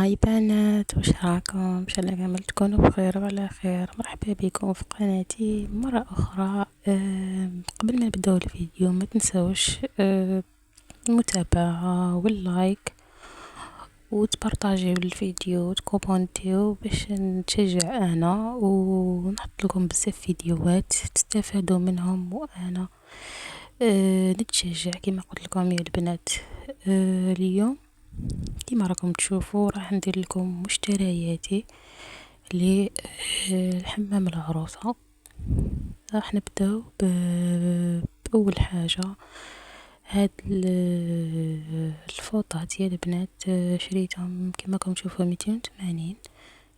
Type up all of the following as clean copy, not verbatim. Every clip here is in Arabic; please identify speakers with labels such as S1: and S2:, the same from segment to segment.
S1: هاي بنات، وش راكم؟ ان شاء الله كامل تكونوا بخير وعلى خير. مرحبا بكم في قناتي مرة اخرى. قبل ما نبداو الفيديو ما تنسوش المتابعة واللايك وتبارطاجيو الفيديو وتكومنتيو باش نتشجع انا ونحط لكم بزاف فيديوهات تستفادوا منهم، وانا نتشجع كما قلت لكم يا البنات. اليوم كيما راكم تشوفوا راح ندير لكم مشترياتي للحمام العروسة. راح نبداو بأول حاجة. هاد الفوطات يا البنات شريتهم كما راكم تشوفوا 280،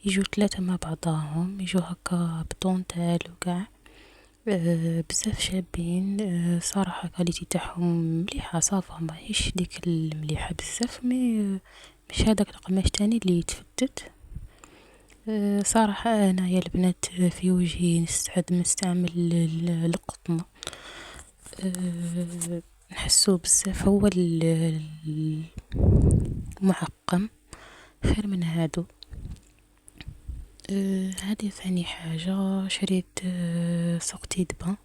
S1: يجوا 3 مع بعضاهم، يجوا هكا بطونتال وكاع. بزاف شابين. صراحة كاليتي تاعهم مليحة صافا، ماهيش ديك المليحة بزاف، مش هذاك القماش تاني اللي يتفتت. صراحة انا يا البنات في وجهي نستعمل القطن. نحسو بزاف هو المعقم خير من هادو. هذه ثاني حاجة. شريت سوق دبا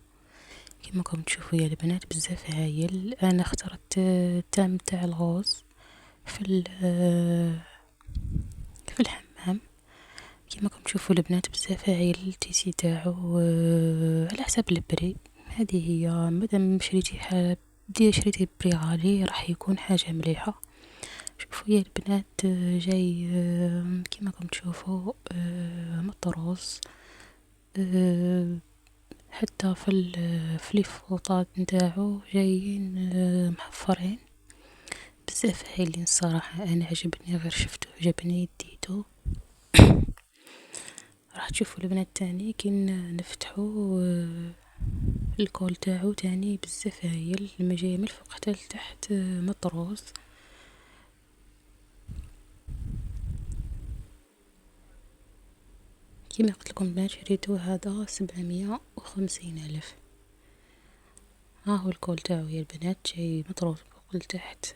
S1: كما راكم تشوفوا يا البنات بزاف هايل. انا اخترت التام تاع الغوز في الحمام كما راكم تشوفوا البنات بزاف هايل. التيسي تاعو على حسب البري. هذه هي مادام شريتي بري غالي راح يكون حاجة مليحة. شوفوا يا البنات جاي كما راكم تشوفوا مطروز. حتى في الفوطات نتاعو جايين محفرين بزاف هايلين. الصراحة انا عجبني، غير شفتو عجبني ديتو. راح تشوفوا البنات تاني كي نفتحو الكول تاعو تاني بزاف هايل، لما جاي من الفوق حتى لتحت مطروز. كيما قلت لكم البنات شريتو هذا 750,000. ها هو الكول تاعو يا البنات جاي مطروز فوق لتحت.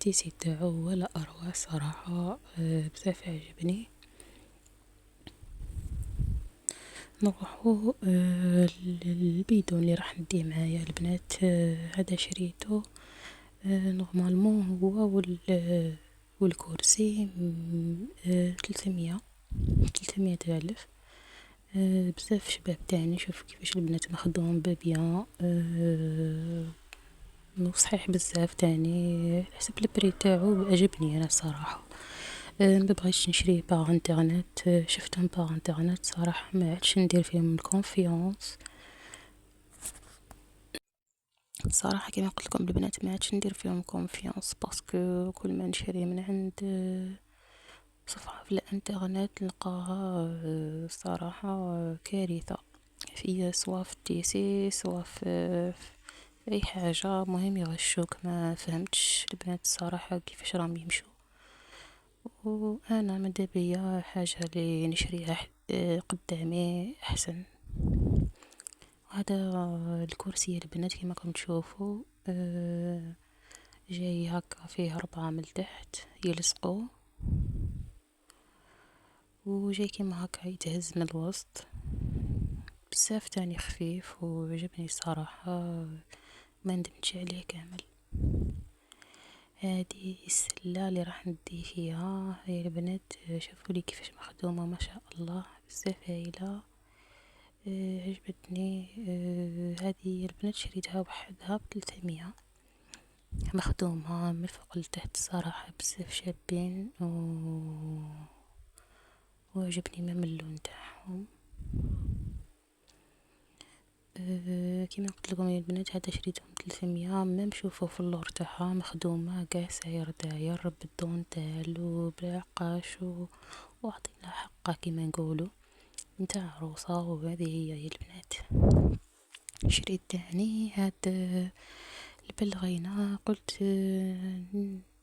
S1: تيسي تاعو ولا اروع صراحة. بزاف عجبني. نروحو للبيدون اللي راح نديه معايا البنات. هذا شريته نورمالمون هو والكرسي 300 ألف. بزاف شباب تاني. شوف كيفاش البنات مخدوم ببيان. وصحيح بزاف تاني حسب البري تاعو عجبني انا الصراحه. مبغيتش نشريه باغ انترنت. شفتهم باغ انترنت صراحه ما عادش ندير فيهم الكونفيونس. صراحه كما قلت لكم البنات ما عادش ندير فيهم كونفيونس، باسكو كل ما نشري من عند صفحه في الانترنت نلقاها صراحه كارثه. في سوا في التيسي سوا في اي حاجه، مهم يغشوك. ما فهمتش البنات الصراحه كيفاش راهم يمشوا. وانا ماذا بيا حاجه اللي نشريها قدامي احسن. هذا الكرسي يا البنات كما راكم تشوفوا جاي هكا فيه 4 من تحت يلصقوا، وجاي كيما هكا يتهز من الوسط. بزاف تاني خفيف وعجبني صراحه، ما ندمتش عليه كامل. هذه السله اللي راح ندي فيها هاي البنات. شوفوا لي كيفاش مخدومه ما شاء الله بزاف هايله. عجبتني. هذه البنات شريتها وحدها ب300، مخدومه من الفوق لتحت صراحه بزاف شابين وعجبني ميم اللون تاعهم. كيما قلت لكم يا البنات هذا شريتهم 300. ميم شوفوا في اللور تاعها مخدومه كاع ساير داير بالدونتال وبالعقاش وعطينا حقه كيما نقولوا نتاع عروسه. وهذه هي يا البنات. شريت تاني هاد البلغينه، قلت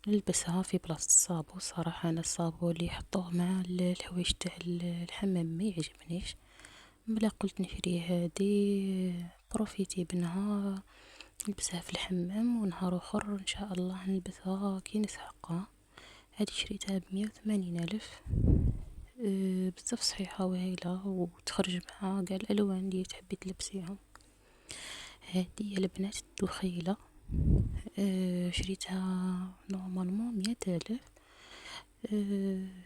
S1: نلبسها في بلاصه الصابو. صراحه انا الصابو اللي يحطوه مع الحوايج تاع الحمام ما يعجبنيش، ملا قلت نشري هادي بروفيتي بنها نلبسها في الحمام، ونهار اخر ان شاء الله نلبسها كي نسحقها. هذه شريتها ب180 ألف. بزاف صحيحة وهايلة، وتخرج مع قاع الألوان اللي تحبي تلبسيهم. هذه البنات الدخيلة، شريتها نورمالمون 100 ألف.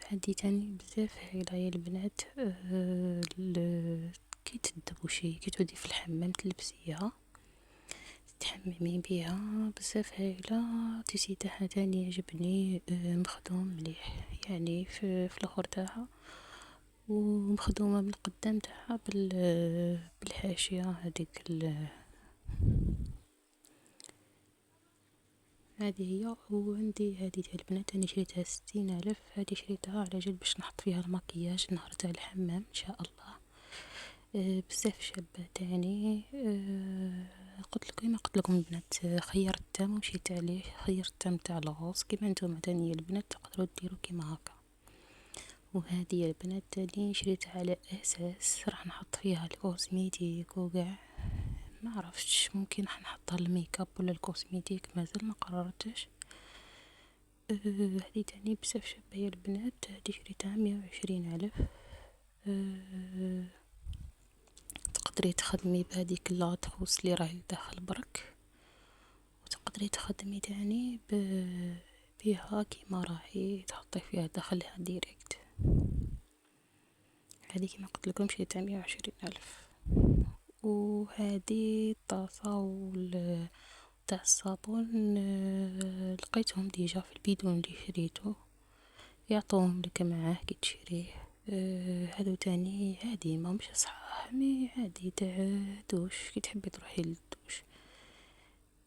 S1: هذه تاني بزاف هايلة يا البنات. كي تدبشي، كي تعودي في الحمام تلبسيها تحممي بيها، بزاف هايلة. التيسي تاعها تاني عجبني، مخدوم مليح يعني في الاخر تاعها، ومخدومة من القدام تاعها بالحاشية هذيك هذه هي. وعندي هذه تاع البنات تاني شريتها 60 ألف. هذه شريتها على جال باش نحط فيها المكياج نهار تاع الحمام ان شاء الله. بزاف شابة تاني. قلت لكم ما قلت لكم البنات، خيرت التام ومشيت عليه، خيرت التام تاع الغوص كيما نتوما تاني البنات تقدروا ديروا كيما هكا. وهذه البنات تاني شريتها على اساس راح نحط فيها الكوزميتيك وقاع، ما عرفتش ممكن راح نحطها الميكاب ولا الكوزميتيك، مازال ما قررتش. هذه تاني بزاف شابة يا البنات. هذه شريتها 120 ألف. تقدري تخدمي بهذيك لاطخوص اللي راهي داخل برك، وتقدري تخدمي تاني بيها كيما راهي تحطي فيها داخلها ديريكت. هذه كيما قلت لكم شريتها 120 ألف. وهذه الطاسة تاع الصابون، لقيتهم ديجا في البيدون اللي شريته، يعطوهم لك معاه كي تشريه. هادو تاني عادي ما مش صحاح، مي عادي تاع دوش كي تحبي تروحي للدوش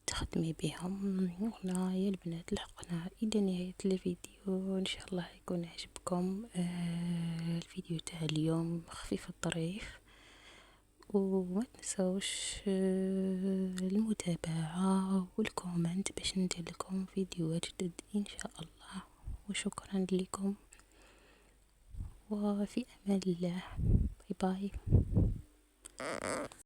S1: تخدمي بهم. هنا يا البنات لحقنا الى نهاية الفيديو، ان شاء الله يكون عجبكم الفيديو تاع اليوم خفيف الظريف. وما تنسوش المتابعة والكومنت باش ندير لكم فيديوهات جدد ان شاء الله. وشكرا لكم، وفي امان الله. باي باي.